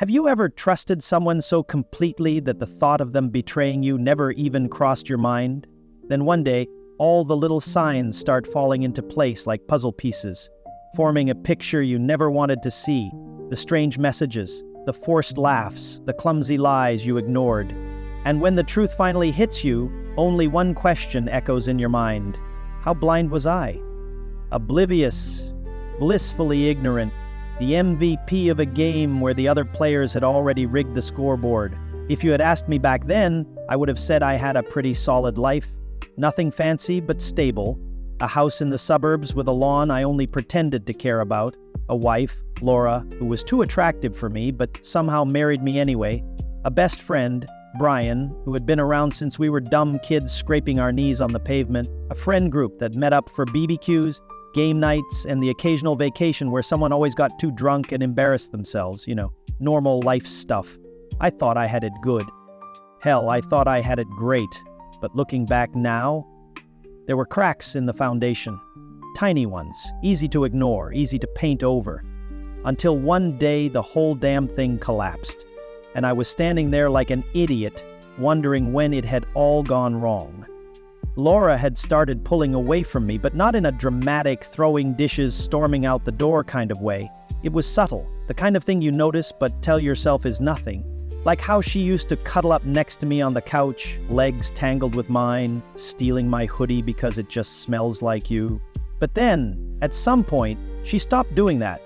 Have you ever trusted someone so completely that the thought of them betraying you never even crossed your mind? Then one day, all the little signs start falling into place like puzzle pieces, forming a picture you never wanted to see. The strange messages, the forced laughs, the clumsy lies you ignored. And when the truth finally hits you, only one question echoes in your mind. How blind was I? Oblivious, blissfully ignorant, the MVP of a game where the other players had already rigged the scoreboard. If you had asked me back then, I would have said I had a pretty solid life. Nothing fancy but stable. A house in the suburbs with a lawn I only pretended to care about. A wife, Laura, who was too attractive for me but somehow married me anyway. A best friend, Brian, who had been around since we were dumb kids scraping our knees on the pavement. A friend group that met up for BBQs, game nights, and the occasional vacation where someone always got too drunk and embarrassed themselves, normal life stuff. I thought I had it good. Hell, I thought I had it great. But looking back now, there were cracks in the foundation. Tiny ones, easy to ignore, easy to paint over. Until one day the whole damn thing collapsed. And I was standing there like an idiot, wondering when it had all gone wrong. Laura had started pulling away from me, but not in a dramatic, throwing dishes, storming out the door kind of way. It was subtle, the kind of thing you notice but tell yourself is nothing. Like how she used to cuddle up next to me on the couch, legs tangled with mine, stealing my hoodie because it just smells like you. But then, at some point, she stopped doing that.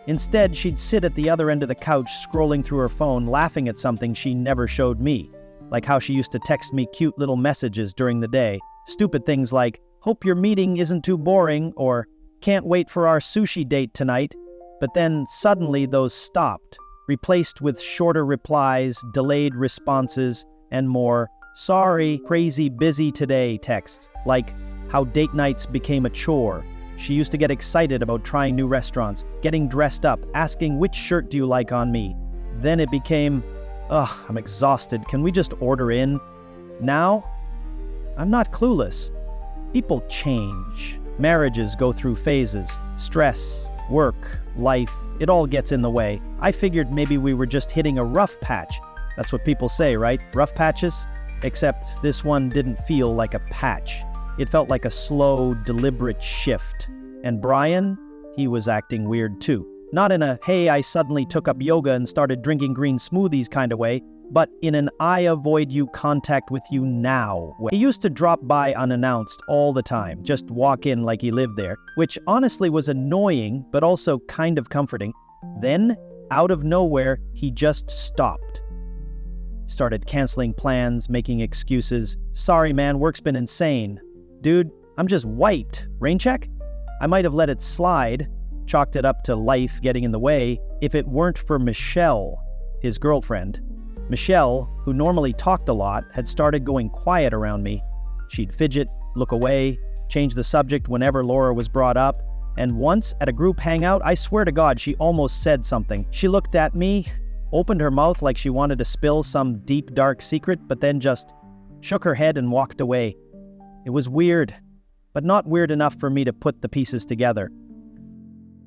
Instead, she'd sit at the other end of the couch, scrolling through her phone, laughing at something she never showed me. Like how she used to text me cute little messages during the day. Stupid things like, "Hope your meeting isn't too boring," or "Can't wait for our sushi date tonight." But then suddenly those stopped, replaced with shorter replies, delayed responses, and more "sorry, crazy busy today" texts. Like how date nights became a chore. She used to get excited about trying new restaurants, getting dressed up, asking which shirt do you like on me. Then it became, ugh, I'm exhausted, can we just order in? Now, I'm not clueless. People change. Marriages go through phases. Stress, work, life, it all gets in the way. I figured maybe we were just hitting a rough patch. That's what people say, right? Rough patches? Except this one didn't feel like a patch. It felt like a slow, deliberate shift. And Brian, he was acting weird too. Not in a, hey, I suddenly took up yoga and started drinking green smoothies kind of way, but in an I avoid you contact with you now way. He used to drop by unannounced all the time, just walk in like he lived there, which honestly was annoying, but also kind of comforting. Then, out of nowhere, he just stopped. Started canceling plans, making excuses. Sorry man, work's been insane. Dude, I'm just wiped. Rain check? I might have let it slide, chalked it up to life getting in the way, if it weren't for Michelle, his girlfriend. Michelle, who normally talked a lot, had started going quiet around me. She'd fidget, look away, change the subject whenever Laura was brought up, and once at a group hangout, I swear to God, she almost said something. She looked at me, opened her mouth like she wanted to spill some deep, dark secret, but then just shook her head and walked away. It was weird, but not weird enough for me to put the pieces together.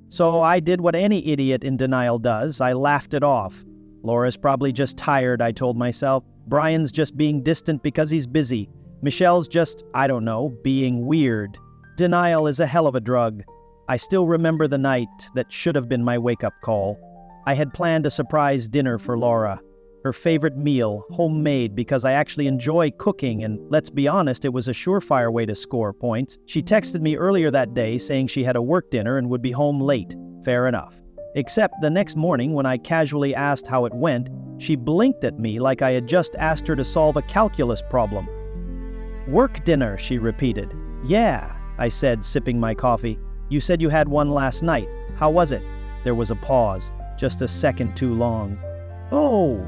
So I did what any idiot in denial does. I laughed it off. Laura's probably just tired, I told myself. Brian's just being distant because he's busy. Michelle's just, I don't know, being weird. Denial is a hell of a drug. I still remember the night that should have been my wake-up call. I had planned a surprise dinner for Laura. Her favorite meal, homemade, because I actually enjoy cooking, and let's be honest, it was a surefire way to score points. She texted me earlier that day saying she had a work dinner and would be home late. Fair enough. Except the next morning, when I casually asked how it went, she blinked at me like I had just asked her to solve a calculus problem. "Work dinner," she repeated. "Yeah," I said, sipping my coffee. "You said you had one last night. How was it?" There was a pause, just a second too long. "Oh,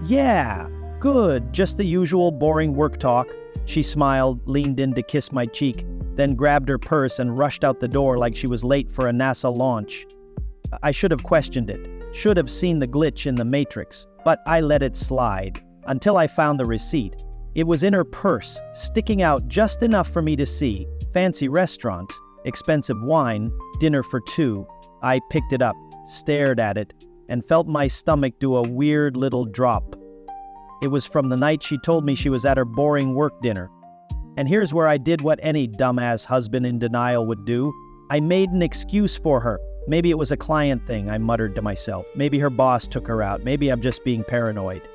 yeah, good, just the usual boring work talk." She smiled, leaned in to kiss my cheek, then grabbed her purse and rushed out the door like she was late for a NASA launch. I should have questioned it, should have seen the glitch in the matrix, but I let it slide, until I found the receipt. It was in her purse, sticking out just enough for me to see. Fancy restaurant, expensive wine, dinner for two. I picked it up, stared at it, and felt my stomach do a weird little drop. It was from the night she told me she was at her boring work dinner. And here's where I did what any dumbass husband in denial would do. I made an excuse for her. Maybe it was a client thing, I muttered to myself. Maybe her boss took her out. Maybe I'm just being paranoid.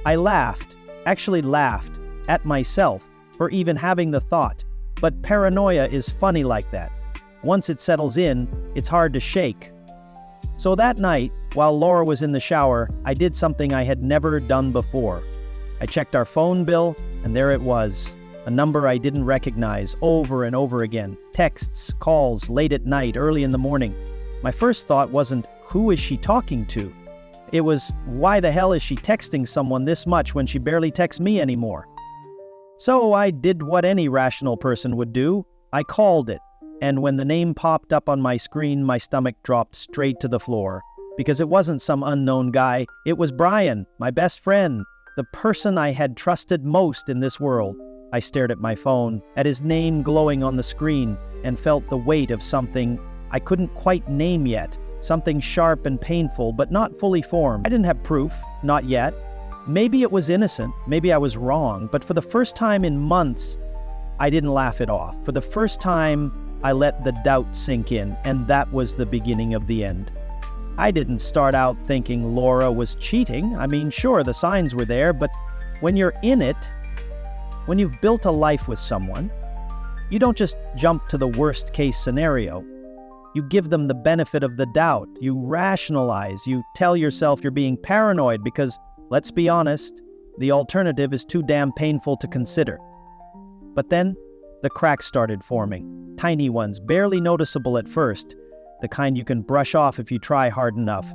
I laughed at myself for even having the thought. But paranoia is funny like that. Once it settles in, it's hard to shake. So that night, while Laura was in the shower, I did something I had never done before. I checked our phone bill, and there it was. A number I didn't recognize over and over again. Texts, calls, late at night, early in the morning. My first thought wasn't, who is she talking to? It was, why the hell is she texting someone this much when she barely texts me anymore? So I did what any rational person would do. I called it. And when the name popped up on my screen, my stomach dropped straight to the floor. Because it wasn't some unknown guy, it was Brian, my best friend, the person I had trusted most in this world. I stared at my phone, at his name glowing on the screen, and felt the weight of something I couldn't quite name yet. Something sharp and painful, but not fully formed. I didn't have proof, not yet. Maybe it was innocent, maybe I was wrong, but for the first time in months, I didn't laugh it off. For the first time, I let the doubt sink in, and that was the beginning of the end. I didn't start out thinking Laura was cheating. I mean, sure, the signs were there, but when you're in it, when you've built a life with someone, you don't just jump to the worst case scenario. You give them the benefit of the doubt. You rationalize. You tell yourself you're being paranoid because, let's be honest, the alternative is too damn painful to consider. But then, the cracks started forming. Tiny ones, barely noticeable at first. The kind you can brush off if you try hard enough.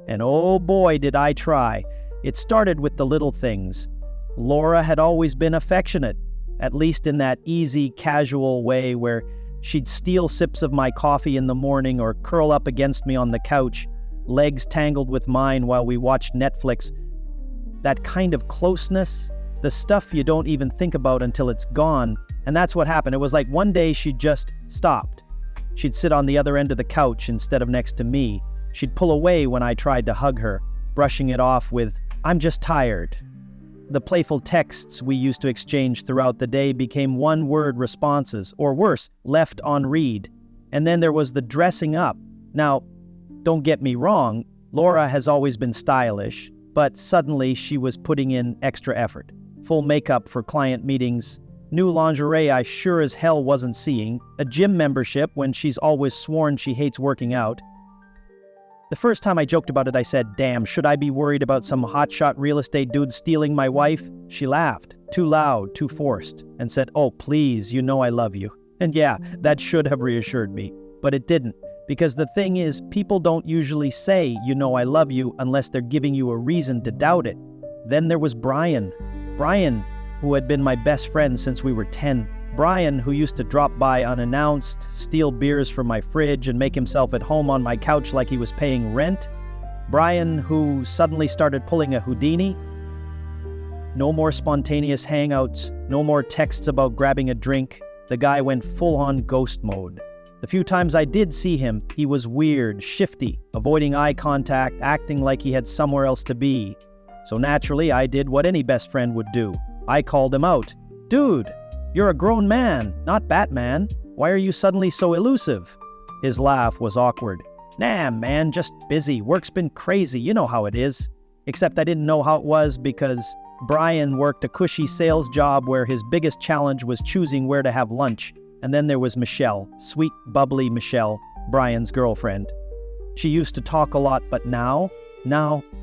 And oh boy, did I try. It started with the little things. Laura had always been affectionate, at least in that easy, casual way where she'd steal sips of my coffee in the morning or curl up against me on the couch, legs tangled with mine while we watched Netflix. That kind of closeness, the stuff you don't even think about until it's gone. And that's what happened. It was like one day she just stopped. She'd sit on the other end of the couch instead of next to me. She'd pull away when I tried to hug her, brushing it off with, "I'm just tired." The playful texts we used to exchange throughout the day became one-word responses, or worse, left on read. And then there was the dressing up. Now, don't get me wrong, Laura has always been stylish, but suddenly she was putting in extra effort. Full makeup for client meetings, new lingerie I sure as hell wasn't seeing, a gym membership when she's always sworn she hates working out. The first time I joked about it, I said, "Damn, should I be worried about some hotshot real estate dude stealing my wife?" She laughed, too loud, too forced, and said, "Oh, please, you know I love you." And yeah, that should have reassured me, but it didn't. Because the thing is, people don't usually say, "You know I love you," unless they're giving you a reason to doubt it. Then there was Brian. Brian, who had been my best friend since we were 10. Brian, who used to drop by unannounced, steal beers from my fridge, and make himself at home on my couch like he was paying rent. Brian, who suddenly started pulling a Houdini. No more spontaneous hangouts, no more texts about grabbing a drink. The guy went full-on ghost mode. The few times I did see him, he was weird, shifty, avoiding eye contact, acting like he had somewhere else to be. So naturally, I did what any best friend would do. I called him out. "Dude, you're a grown man, not Batman. Why are you suddenly so elusive?" His laugh was awkward. "Nah, man, just busy. Work's been crazy, you know how it is." Except I didn't know how it was because Brian worked a cushy sales job where his biggest challenge was choosing where to have lunch. And then there was Michelle, sweet, bubbly Michelle, Brian's girlfriend. She used to talk a lot, but now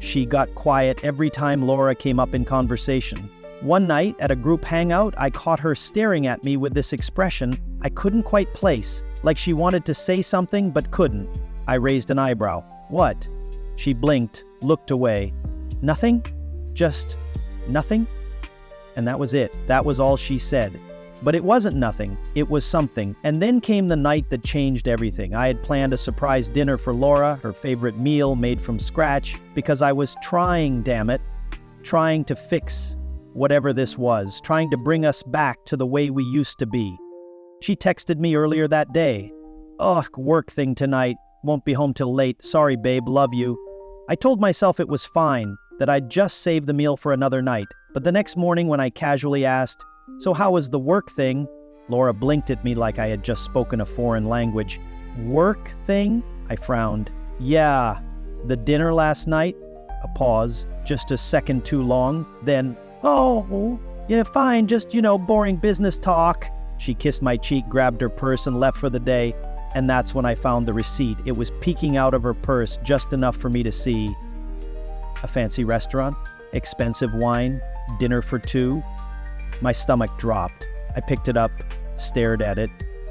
she got quiet every time Laura came up in conversation. One night, at a group hangout, I caught her staring at me with this expression I couldn't quite place, like she wanted to say something but couldn't. I raised an eyebrow. "What?" She blinked, looked away. "Nothing? Just nothing?" And that was it. That was all she said. But it wasn't nothing. It was something. And then came the night that changed everything. I had planned a surprise dinner for Laura, her favorite meal made from scratch, because I was trying, damn it, trying to fix whatever this was, trying to bring us back to the way we used to be. She texted me earlier that day. "Ugh, work thing tonight. Won't be home till late. Sorry, babe, love you." I told myself it was fine, that I'd just save the meal for another night. But the next morning when I casually asked, "So how was the work thing?" Laura blinked at me like I had just spoken a foreign language. "Work thing?" I frowned. "Yeah, the dinner last night?" A pause, just a second too long. Then, "Oh, yeah, fine, just, boring business talk." She kissed my cheek, grabbed her purse, and left for the day. And that's when I found the receipt. It was peeking out of her purse, just enough for me to see. A fancy restaurant, expensive wine, dinner for two. My stomach dropped. I picked it up, stared at it.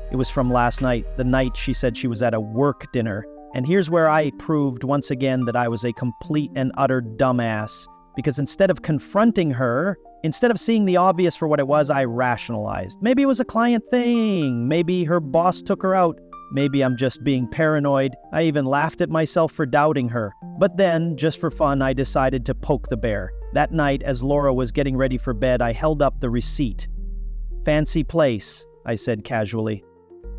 It was from last night, the night she said she was at a work dinner. And here's where I proved once again that I was a complete and utter dumbass. Because instead of confronting her, instead of seeing the obvious for what it was, I rationalized. Maybe it was a client thing. Maybe her boss took her out. Maybe I'm just being paranoid. I even laughed at myself for doubting her. But then, just for fun, I decided to poke the bear. That night, as Laura was getting ready for bed, I held up the receipt. "Fancy place," I said casually.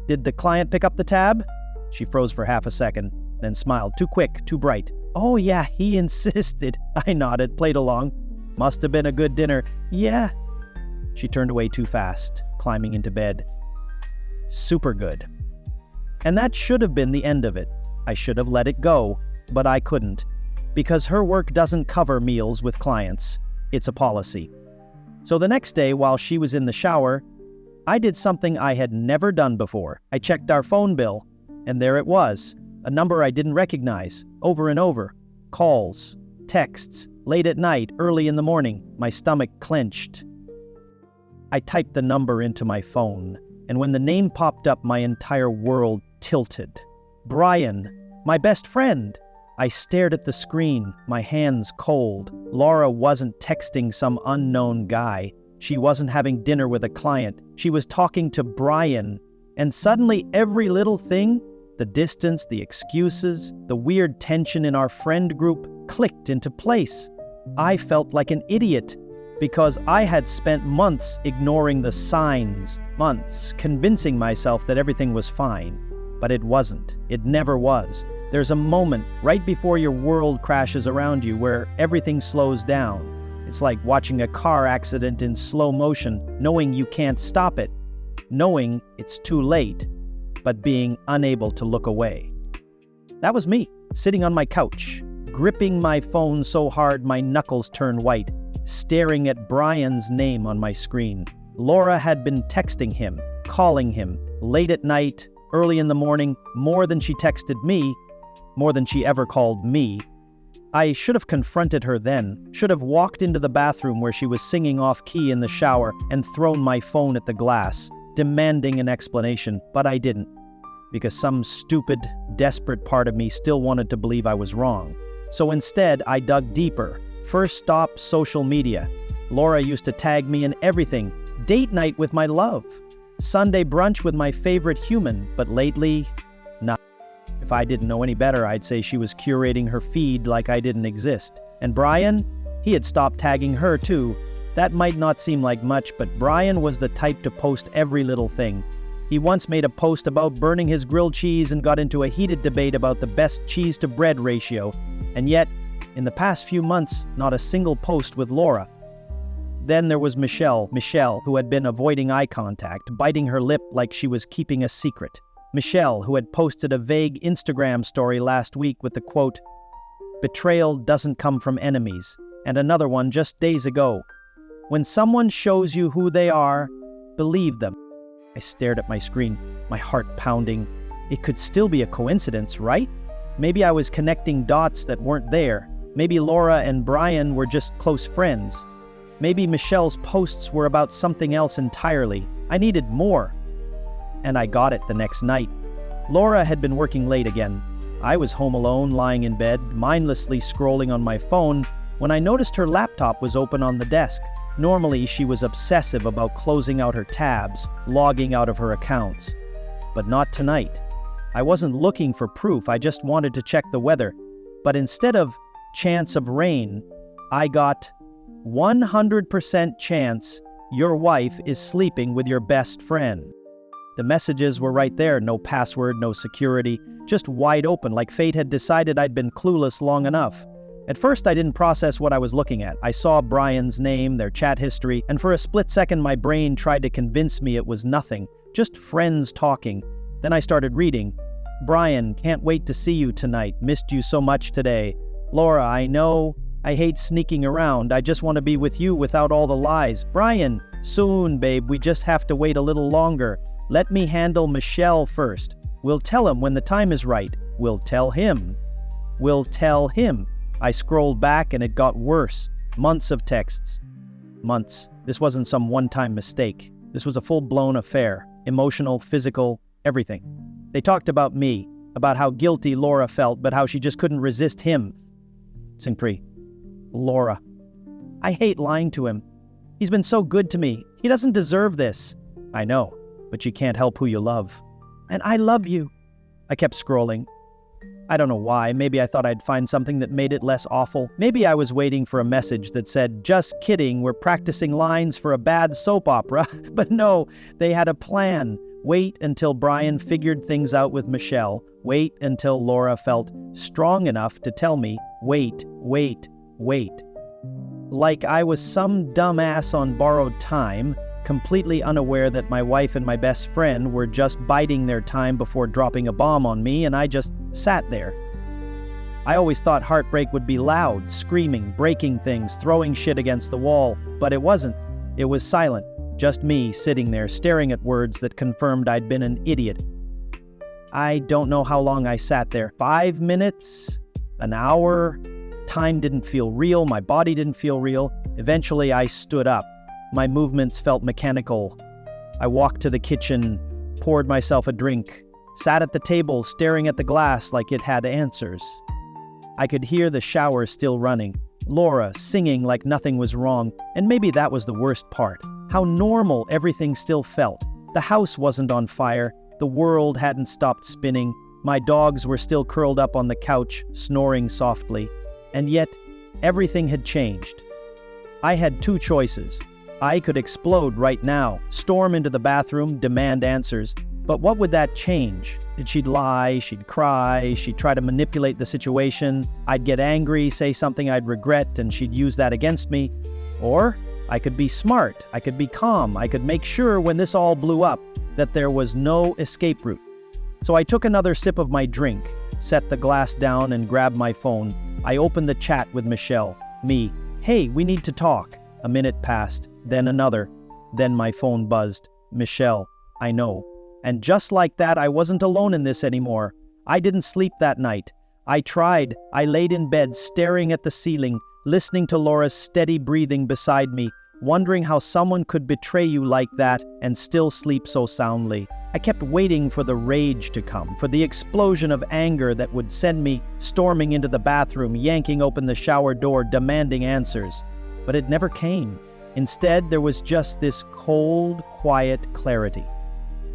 "Did the client pick up the tab?" She froze for half a second, then smiled, too quick, too bright. "Oh yeah, he insisted." I nodded, played along. "Must have been a good dinner." "Yeah." She turned away too fast, climbing into bed. Super good. And that should have been the end of it. I should have let it go, but I couldn't. Because her work doesn't cover meals with clients. It's a policy. So the next day, while she was in the shower, I did something I had never done before. I checked our phone bill, and there it was. A number I didn't recognize, over and over. Calls, texts, late at night, early in the morning. My stomach clenched. I typed the number into my phone, and when the name popped up, my entire world tilted. Brian, my best friend. I stared at the screen, my hands cold. Laura wasn't texting some unknown guy. She wasn't having dinner with a client. She was talking to Brian. And suddenly every little thing, the distance, the excuses, the weird tension in our friend group clicked into place. I felt like an idiot because I had spent months ignoring the signs, months convincing myself that everything was fine. But it wasn't. It never was. There's a moment right before your world crashes around you where everything slows down. It's like watching a car accident in slow motion, knowing you can't stop it, knowing it's too late, but being unable to look away. That was me, sitting on my couch, gripping my phone so hard my knuckles turned white, staring at Brian's name on my screen. Laura had been texting him, calling him, late at night, early in the morning, more than she texted me, more than she ever called me. I should have confronted her then, should have walked into the bathroom where she was singing off-key in the shower and thrown my phone at the glass, demanding an explanation, but I didn't, because some stupid, desperate part of me still wanted to believe I was wrong. So instead, I dug deeper. First stop, social media. Laura used to tag me in everything. Date night with my love. Sunday brunch with my favorite human, but lately, nah. If I didn't know any better, I'd say she was curating her feed like I didn't exist. And Brian? He had stopped tagging her too. That might not seem like much, but Brian was the type to post every little thing. He once made a post about burning his grilled cheese and got into a heated debate about the best cheese-to-bread ratio. And yet, in the past few months, not a single post with Laura. Then there was Michelle, who had been avoiding eye contact, biting her lip like she was keeping a secret. Michelle, who had posted a vague Instagram story last week with the quote, "Betrayal doesn't come from enemies," and another one just days ago. "When someone shows you who they are, believe them." I stared at my screen, my heart pounding. It could still be a coincidence, right? Maybe I was connecting dots that weren't there. Maybe Laura and Brian were just close friends. Maybe Michelle's posts were about something else entirely. I needed more. And I got it the next night. Laura had been working late again. I was home alone, lying in bed, mindlessly scrolling on my phone, when I noticed her laptop was open on the desk. Normally, she was obsessive about closing out her tabs, logging out of her accounts. But not tonight. I wasn't looking for proof, I just wanted to check the weather. But instead of chance of rain, I got 100% chance your wife is sleeping with your best friend. The messages were right there, no password, no security, just wide open, like fate had decided I'd been clueless long enough. At first, I didn't process what I was looking at. I saw Brian's name, their chat history, and for a split second my brain tried to convince me it was nothing, just friends talking. Then I started reading. Brian, can't wait to see you tonight. Missed you so much today. Laura, I know I hate sneaking around. I just want to be with you without all the lies. Brian, soon, babe. We just have to wait a little longer. Let me handle Michelle first. We'll tell him when the time is right. We'll tell him. We'll tell him. I scrolled back and it got worse. Months of texts. Months. This wasn't some one-time mistake. This was a full-blown affair. Emotional, physical, everything. They talked about me, about how guilty Laura felt, but how she just couldn't resist him. Singpri. Laura. I hate lying to him. He's been so good to me. He doesn't deserve this. I know, but you can't help who you love. And I love you. I kept scrolling. I don't know why. Maybe I thought I'd find something that made it less awful. Maybe I was waiting for a message that said, just kidding, we're practicing lines for a bad soap opera. But no, they had a plan. Wait until Brian figured things out with Michelle. Wait until Laura felt strong enough to tell me, wait. Like I was some dumbass on borrowed time, completely unaware that my wife and my best friend were just biding their time before dropping a bomb on me, and I just sat there. I always thought heartbreak would be loud, screaming, breaking things, throwing shit against the wall, but it wasn't. It was silent, just me sitting there staring at words that confirmed I'd been an idiot. I don't know how long I sat there. 5 minutes? An hour? Time didn't feel real, my body didn't feel real. Eventually I stood up. My movements felt mechanical. I walked to the kitchen, poured myself a drink, sat at the table staring at the glass like it had answers. I could hear the shower still running, Laura singing like nothing was wrong, and maybe that was the worst part. How normal everything still felt. The house wasn't on fire, the world hadn't stopped spinning, my dogs were still curled up on the couch, snoring softly. And yet, everything had changed. I had two choices. I could explode right now, storm into the bathroom, demand answers. But what would that change? She'd lie, she'd cry, she'd try to manipulate the situation. I'd get angry, say something I'd regret, and she'd use that against me. Or I could be smart, I could be calm, I could make sure when this all blew up that there was no escape route. So I took another sip of my drink, set the glass down and grabbed my phone. I opened the chat with Michelle. Me. Hey, we need to talk. A minute passed, then another. Then my phone buzzed. Michelle, I know. And just like that, I wasn't alone in this anymore. I didn't sleep that night. I tried. I laid in bed, staring at the ceiling, listening to Laura's steady breathing beside me, wondering how someone could betray you like that and still sleep so soundly. I kept waiting for the rage to come, for the explosion of anger that would send me storming into the bathroom, yanking open the shower door, demanding answers. But it never came. Instead, there was just this cold, quiet clarity.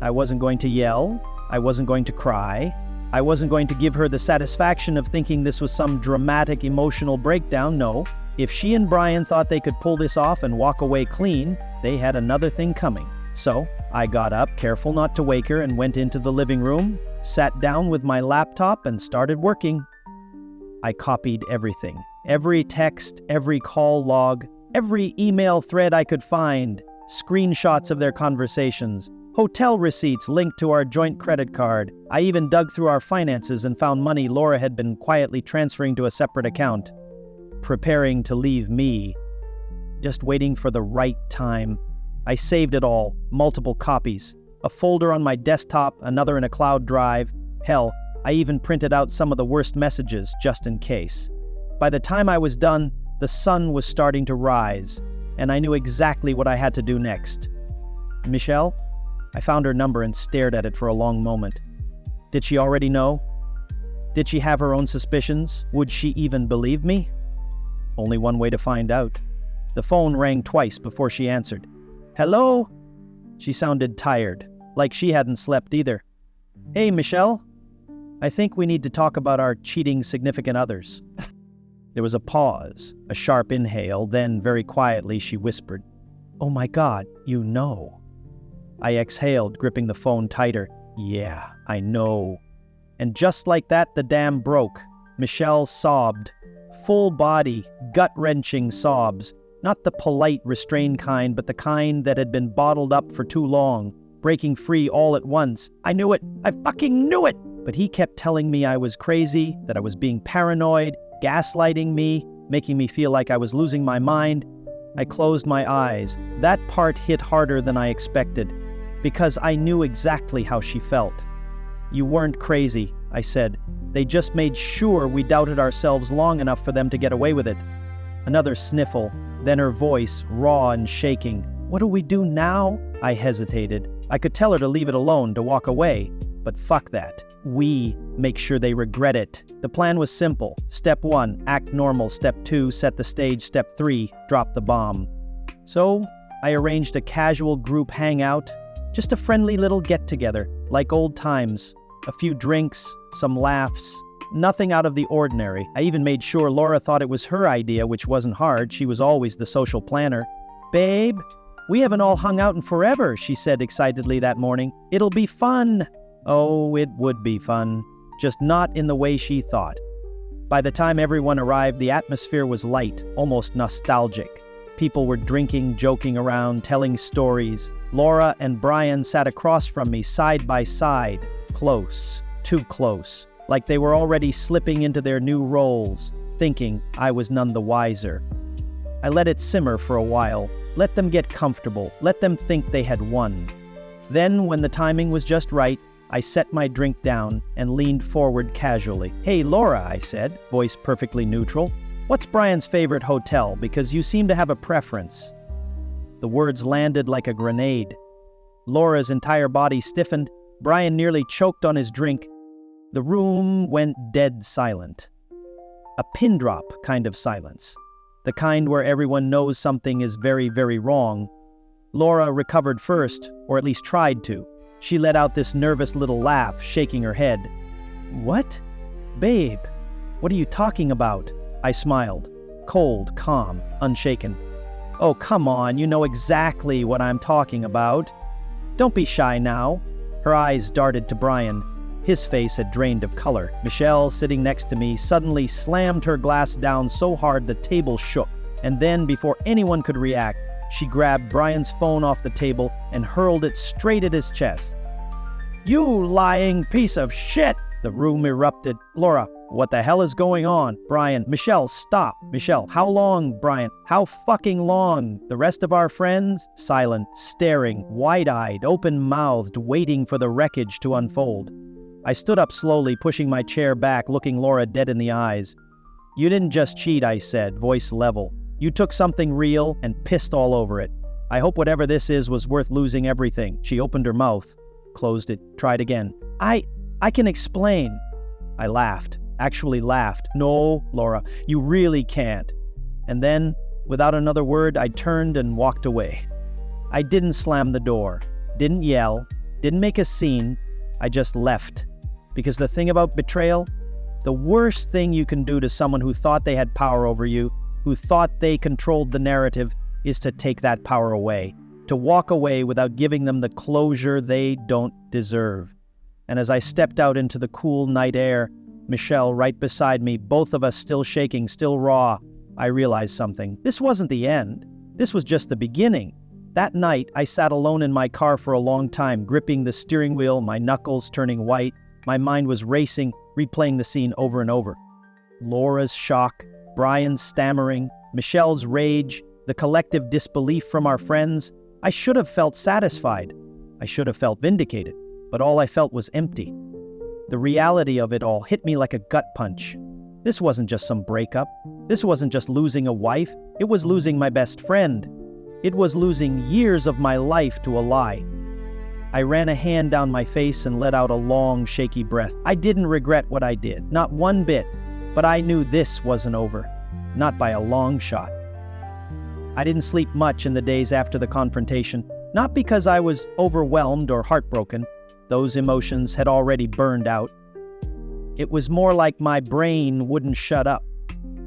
I wasn't going to yell. I wasn't going to cry. I wasn't going to give her the satisfaction of thinking this was some dramatic emotional breakdown. No. If she and Brian thought they could pull this off and walk away clean, they had another thing coming. So I got up, careful not to wake her, and went into the living room, sat down with my laptop, and started working. I copied everything. Every text, every call log, every email thread I could find, screenshots of their conversations, hotel receipts linked to our joint credit card. I even dug through our finances and found money Laura had been quietly transferring to a separate account, preparing to leave me, just waiting for the right time. I saved it all, multiple copies, a folder on my desktop, another in a cloud drive. Hell, I even printed out some of the worst messages just in case. By the time I was done, the sun was starting to rise, and I knew exactly what I had to do next. Michelle? I found her number and stared at it for a long moment. Did she already know? Did she have her own suspicions? Would she even believe me? Only one way to find out. The phone rang twice before she answered. Hello? She sounded tired, like she hadn't slept either. Hey, Michelle? I think we need to talk about our cheating significant others. There was a pause, a sharp inhale, then very quietly she whispered, Oh my God, you know. I exhaled, gripping the phone tighter. Yeah, I know. And just like that, the dam broke. Michelle sobbed. Full body, gut-wrenching sobs. Not the polite, restrained kind, but the kind that had been bottled up for too long, breaking free all at once. I knew it. I fucking knew it! But he kept telling me I was crazy, that I was being paranoid, gaslighting me, making me feel like I was losing my mind. I closed my eyes. That part hit harder than I expected, because I knew exactly how she felt. You weren't crazy, I said. They just made sure we doubted ourselves long enough for them to get away with it. Another sniffle, then her voice, raw and shaking. What do we do now? I hesitated. I could tell her to leave it alone, to walk away. But fuck that. We make sure they regret it. The plan was simple. Step 1, act normal. Step 2, set the stage. Step 3, drop the bomb. So, I arranged a casual group hangout. Just a friendly little get-together, like old times. A few drinks, some laughs. Nothing out of the ordinary. I even made sure Laura thought it was her idea, which wasn't hard. She was always the social planner. Babe, we haven't all hung out in forever, she said excitedly that morning. It'll be fun. Oh, it would be fun. Just not in the way she thought. By the time everyone arrived, the atmosphere was light, almost nostalgic. People were drinking, joking around, telling stories. Laura and Brian sat across from me, side by side. Close. Too close. Like they were already slipping into their new roles, thinking I was none the wiser. I let it simmer for a while. Let them get comfortable. Let them think they had won. Then, when the timing was just right, I set my drink down and leaned forward casually. Hey, Laura, I said, voice perfectly neutral. What's Brian's favorite hotel? Because you seem to have a preference. The words landed like a grenade. Laura's entire body stiffened. Brian nearly choked on his drink. The room went dead silent. A pin drop kind of silence. The kind where everyone knows something is very, very wrong. Laura recovered first, or at least tried to. She let out this nervous little laugh, shaking her head. What? Babe, what are you talking about? I smiled, cold, calm, unshaken. Oh, come on, you know exactly what I'm talking about. Don't be shy now. Her eyes darted to Brian. His face had drained of color. Michelle, sitting next to me, suddenly slammed her glass down so hard the table shook. And then, before anyone could react, she grabbed Brian's phone off the table and hurled it straight at his chest. You lying piece of shit! The room erupted. Laura, what the hell is going on? Brian, Michelle, stop. Michelle, how long, Brian? How fucking long? The rest of our friends? Silent, staring, wide-eyed, open-mouthed, waiting for the wreckage to unfold. I stood up slowly, pushing my chair back, looking Laura dead in the eyes. You didn't just cheat, I said, voice level. You took something real and pissed all over it. I hope whatever this is was worth losing everything. She opened her mouth, closed it, tried again. I can explain. I laughed, actually laughed. No, Laura, you really can't. And then, without another word, I turned and walked away. I didn't slam the door, didn't yell, didn't make a scene. I just left. Because the thing about betrayal, the worst thing you can do to someone who thought they had power over you, who thought they controlled the narrative, is to take that power away, to walk away without giving them the closure they don't deserve. And as I stepped out into the cool night air, Michelle right beside me, both of us still shaking, still raw, I realized something. This wasn't the end. This was just the beginning. That night, I sat alone in my car for a long time, gripping the steering wheel, my knuckles turning white. My mind was racing, replaying the scene over and over. Laura's shock, Brian's stammering, Michelle's rage, the collective disbelief from our friends. I should have felt satisfied. I should have felt vindicated. But all I felt was empty. The reality of it all hit me like a gut punch. This wasn't just some breakup. This wasn't just losing a wife. It was losing my best friend. It was losing years of my life to a lie. I ran a hand down my face and let out a long, shaky breath. I didn't regret what I did, not one bit, but I knew this wasn't over, not by a long shot. I didn't sleep much in the days after the confrontation, not because I was overwhelmed or heartbroken. Those emotions had already burned out. It was more like my brain wouldn't shut up.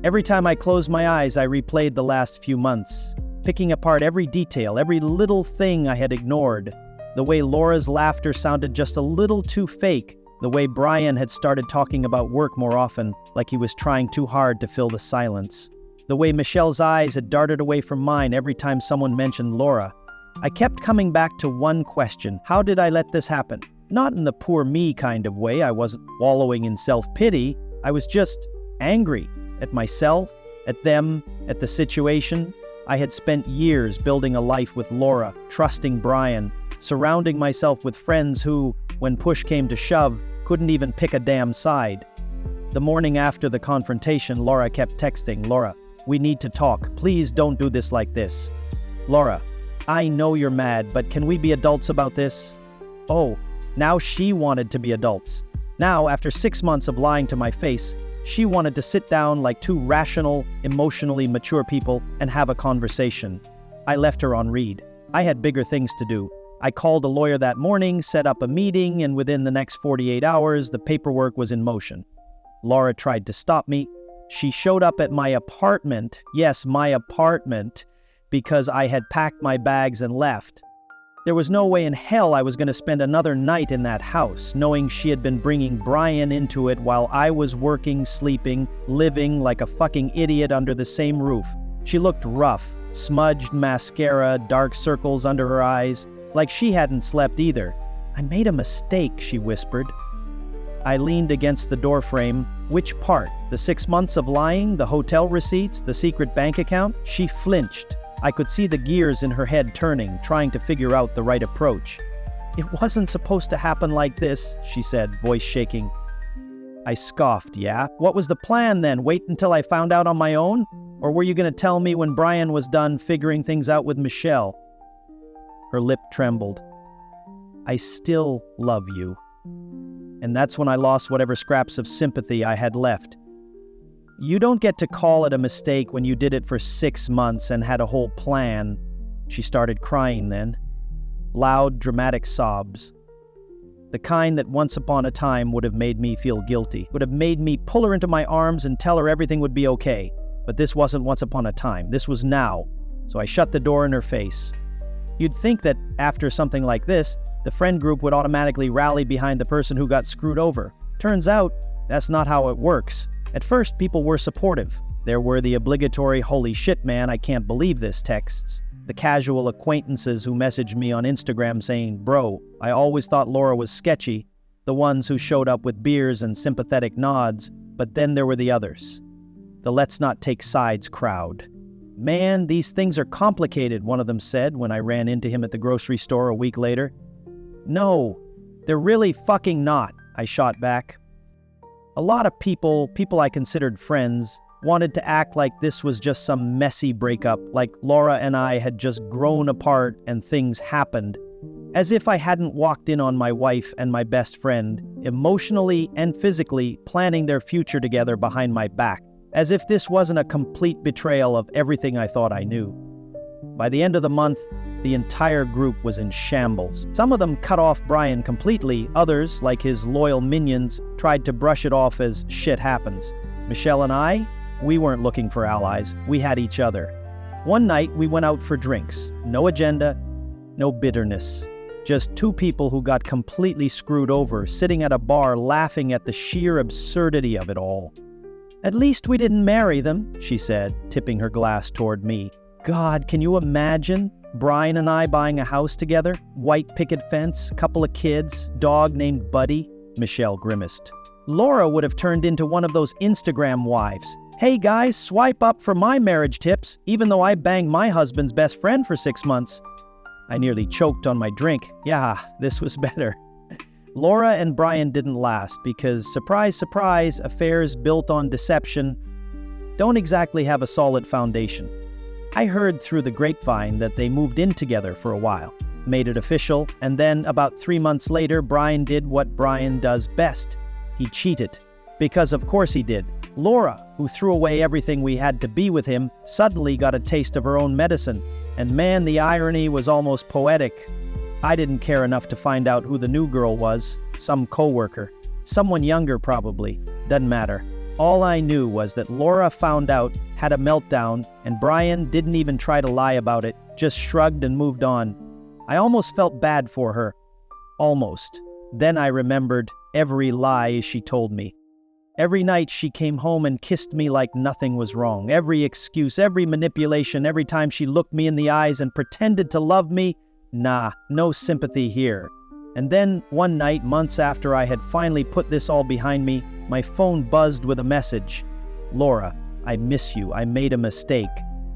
Every time I closed my eyes, I replayed the last few months, picking apart every detail, every little thing I had ignored. The way Laura's laughter sounded just a little too fake. The way Brian had started talking about work more often, like he was trying too hard to fill the silence. The way Michelle's eyes had darted away from mine every time someone mentioned Laura. I kept coming back to one question: how did I let this happen? Not in the poor me kind of way. I wasn't wallowing in self-pity. I was just angry at myself, at them, at the situation. I had spent years building a life with Laura, trusting Brian, surrounding myself with friends who, when push came to shove, couldn't even pick a damn side. The morning after the confrontation, Laura kept texting, "Laura, we need to talk. Please don't do this like this. Laura, I know you're mad, but can we be adults about this?" Oh, now she wanted to be adults. Now, after 6 months of lying to my face, she wanted to sit down like two rational, emotionally mature people and have a conversation. I left her on read. I had bigger things to do. I called a lawyer that morning, set up a meeting, and within the next 48 hours, the paperwork was in motion. Laura tried to stop me. She showed up at my apartment, yes, my apartment, because I had packed my bags and left. There was no way in hell I was going to spend another night in that house, knowing she had been bringing Brian into it while I was working, sleeping, living like a fucking idiot under the same roof. She looked rough, smudged mascara, dark circles under her eyes, like she hadn't slept either. "I made a mistake," she whispered. I leaned against the doorframe. Which part? The 6 months of lying, the hotel receipts, the secret bank account? She flinched. I could see the gears in her head turning, trying to figure out the right approach. "It wasn't supposed to happen like this," she said, voice shaking. I scoffed. "Yeah? What was the plan then? Wait until I found out on my own? Or were you going to tell me when Brian was done figuring things out with Michelle?" Her lip trembled. "I still love you." And that's when I lost whatever scraps of sympathy I had left. "You don't get to call it a mistake when you did it for 6 months and had a whole plan." She started crying then. Loud, dramatic sobs. The kind that once upon a time would have made me feel guilty, would have made me pull her into my arms and tell her everything would be okay. But this wasn't once upon a time. This was now. So I shut the door in her face. You'd think that after something like this, the friend group would automatically rally behind the person who got screwed over. Turns out, that's not how it works. At first, people were supportive. There were the obligatory "holy shit man, I can't believe this" texts. The casual acquaintances who messaged me on Instagram saying, "Bro, I always thought Laura was sketchy." The ones who showed up with beers and sympathetic nods. But then there were the others. The "let's not take sides" crowd. "Man, these things are complicated," one of them said when I ran into him at the grocery store a week later. "No, they're really fucking not," I shot back. A lot of people I considered friends, wanted to act like this was just some messy breakup, like Laura and I had just grown apart and things happened. As if I hadn't walked in on my wife and my best friend, emotionally and physically planning their future together behind my back. As if this wasn't a complete betrayal of everything I thought I knew. By the end of the month, the entire group was in shambles. Some of them cut off Brian completely. Others, like his loyal minions, tried to brush it off as shit happens. Michelle and I, we weren't looking for allies. We had each other. One night, we went out for drinks. No agenda, no bitterness. Just two people who got completely screwed over, sitting at a bar laughing at the sheer absurdity of it all. "At least we didn't marry them," she said, tipping her glass toward me. God, can you imagine? Brian and I buying a house together? White picket fence, couple of kids, dog named Buddy? Michelle grimaced. Laura would have turned into one of those Instagram wives. "Hey guys, swipe up for my marriage tips, even though I banged my husband's best friend for 6 months. I nearly choked on my drink. Yeah, this was better. Laura and Brian didn't last because, surprise, surprise, affairs built on deception don't exactly have a solid foundation. I heard through the grapevine that they moved in together for a while, made it official, and then about 3 months later, Brian did what Brian does best. He cheated. Because of course he did. Laura, who threw away everything we had to be with him, suddenly got a taste of her own medicine. And man, the irony was almost poetic. I didn't care enough to find out who the new girl was. Some coworker. Someone younger probably. Doesn't matter. All I knew was that Laura found out, had a meltdown, and Brian didn't even try to lie about it, just shrugged and moved on. I almost felt bad for her. Almost. Then I remembered every lie she told me. Every night she came home and kissed me like nothing was wrong. Every excuse, every manipulation, every time she looked me in the eyes and pretended to love me. Nah, no sympathy here. And then, one night, months after I had finally put this all behind me, my phone buzzed with a message. "Laura, I miss you. I made a mistake."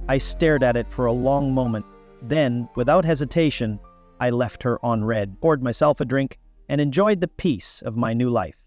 I stared at it for a long moment. Then, without hesitation, I left her on read, poured myself a drink, and enjoyed the peace of my new life.